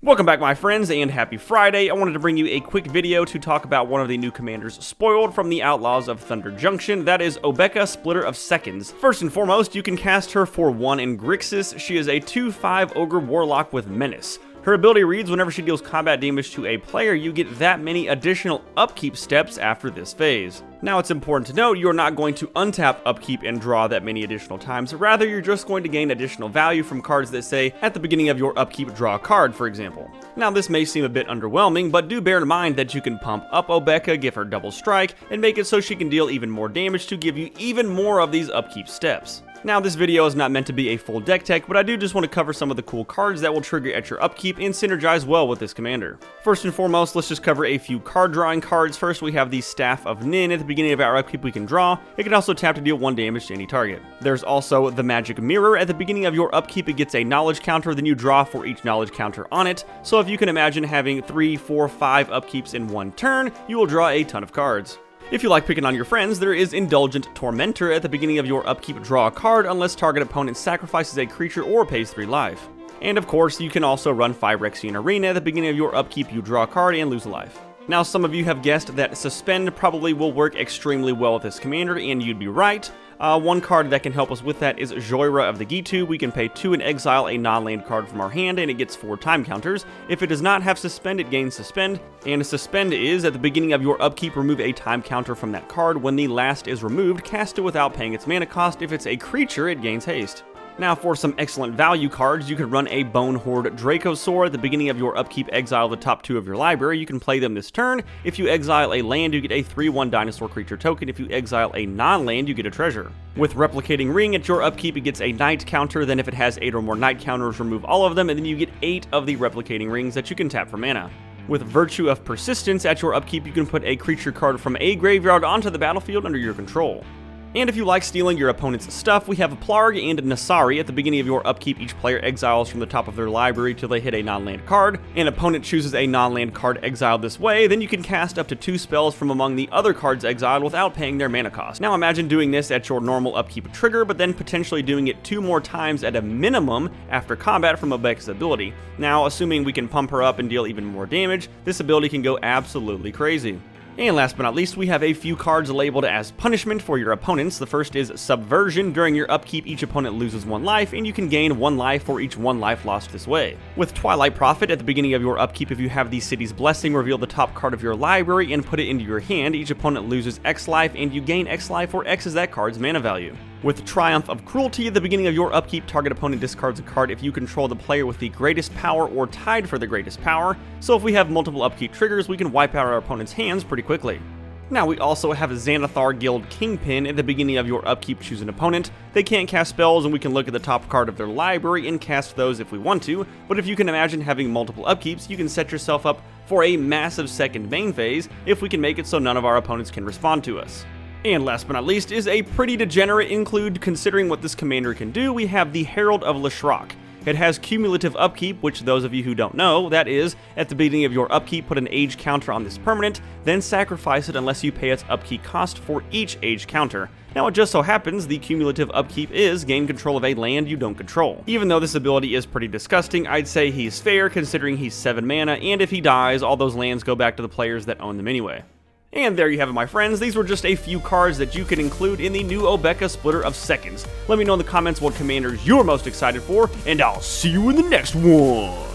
Welcome back, my friends, and happy Friday. I wanted to bring you a quick video to talk about one of the new commanders spoiled from the Outlaws of Junction. That is Obeka, Splitter of Seconds. First and foremost, you can cast her for 1 in Grixis. She is a 2/5 Ogre Warlock with Menace. Her ability reads, whenever she deals combat damage to a player, you get that many additional upkeep steps after this phase. Now, it's important to note, you're not going to untap upkeep and draw that many additional times. Rather, you're just going to gain additional value from cards that say, at the beginning of your upkeep, draw a card, for example. Now, this may seem a bit underwhelming, but do bear in mind that you can pump up Obeka, give her double strike, and make it so she can deal even more damage to give you even more of these upkeep steps. Now, this video is not meant to be a full deck tech, but I do just want to cover some of the cool cards that will trigger at your upkeep and synergize well with this commander. First and foremost, let's just cover a few card drawing cards. First, we have the Staff of Nin. At the beginning of our upkeep, we can draw. It can also tap to deal 1 damage to any target. There's also the Magic Mirror. At the beginning of your upkeep, it gets a knowledge counter, then you draw for each knowledge counter on it. So if you can imagine having 3, 4, 5 upkeeps in 1 turn, you will draw a ton of cards. If you like picking on your friends, there is Indulgent Tormentor. At the beginning of your upkeep, draw a card unless target opponent sacrifices a creature or pays 3 life. And of course, you can also run Phyrexian Arena. At the beginning of your upkeep, you draw a card and lose a life. Now, some of you have guessed that Suspend probably will work extremely well with this commander, and you'd be right. One card that can help us with that is Joyra of the Gitu. We can pay 2 and exile a non-land card from our hand, and it gets 4 time counters. If it does not have Suspend, it gains Suspend, and Suspend is, at the beginning of your upkeep, remove a time counter from that card. When the last is removed, cast it without paying its mana cost. If it's a creature, it gains haste. Now, for some excellent value cards, you could run a Bone Horde Dracosaur. At the beginning of your upkeep, exile the top 2 of your library. You can play them this turn. If you exile a land, you get a 3/1 dinosaur creature token. If you exile a non-land, you get a treasure. With Replicating Ring, at your upkeep, it gets a night counter. Then if it has 8 or more night counters, remove all of them, and then you get 8 of the Replicating Rings that you can tap for mana. With Virtue of Persistence, at your upkeep, you can put a creature card from a graveyard onto the battlefield under your control. And if you like stealing your opponent's stuff, we have Plarg and Nasari. At the beginning of your upkeep, each player exiles from the top of their library till they hit a non-land card. An opponent chooses a non-land card exiled this way, then you can cast up to 2 spells from among the other cards exiled without paying their mana cost. Now imagine doing this at your normal upkeep trigger, but then potentially doing it 2 more times at a minimum after combat from Obeka's ability. Now, assuming we can pump her up and deal even more damage, this ability can go absolutely crazy. And last but not least, we have a few cards labeled as punishment for your opponents. The first is Subversion. During your upkeep, each opponent loses 1 life, and you can gain 1 life for each 1 life lost this way. With Twilight Prophet, at the beginning of your upkeep, if you have the City's Blessing, reveal the top card of your library and put it into your hand. Each opponent loses X life, and you gain X life, where X is that card's mana value. With Triumph of Cruelty, at the beginning of your upkeep, target opponent discards a card if you control the player with the greatest power or tied for the greatest power. So if we have multiple upkeep triggers, we can wipe out our opponent's hands pretty quickly. Now, we also have Xanathar Guild Kingpin. At the beginning of your upkeep, choose an opponent. They can't cast spells, and we can look at the top card of their library and cast those if we want to, but if you can imagine having multiple upkeeps, you can set yourself up for a massive second main phase if we can make it so none of our opponents can respond to us. And last but not least is a pretty degenerate include. Considering what this commander can do, we have the Herald of Lrock. It has cumulative upkeep, which those of you who don't know, that is, at the beginning of your upkeep, put an age counter on this permanent, then sacrifice it unless you pay its upkeep cost for each age counter. Now, it just so happens the cumulative upkeep is gain control of a land you don't control. Even though this ability is pretty disgusting, I'd say he's fair considering he's 7 mana, and if he dies, all those lands go back to the players that own them anyway. And there you have it, my friends. These were just a few cards that you can include in the new Obeka Splitter of Seconds. Let me know in the comments what commanders you're most excited for, and I'll see you in the next one!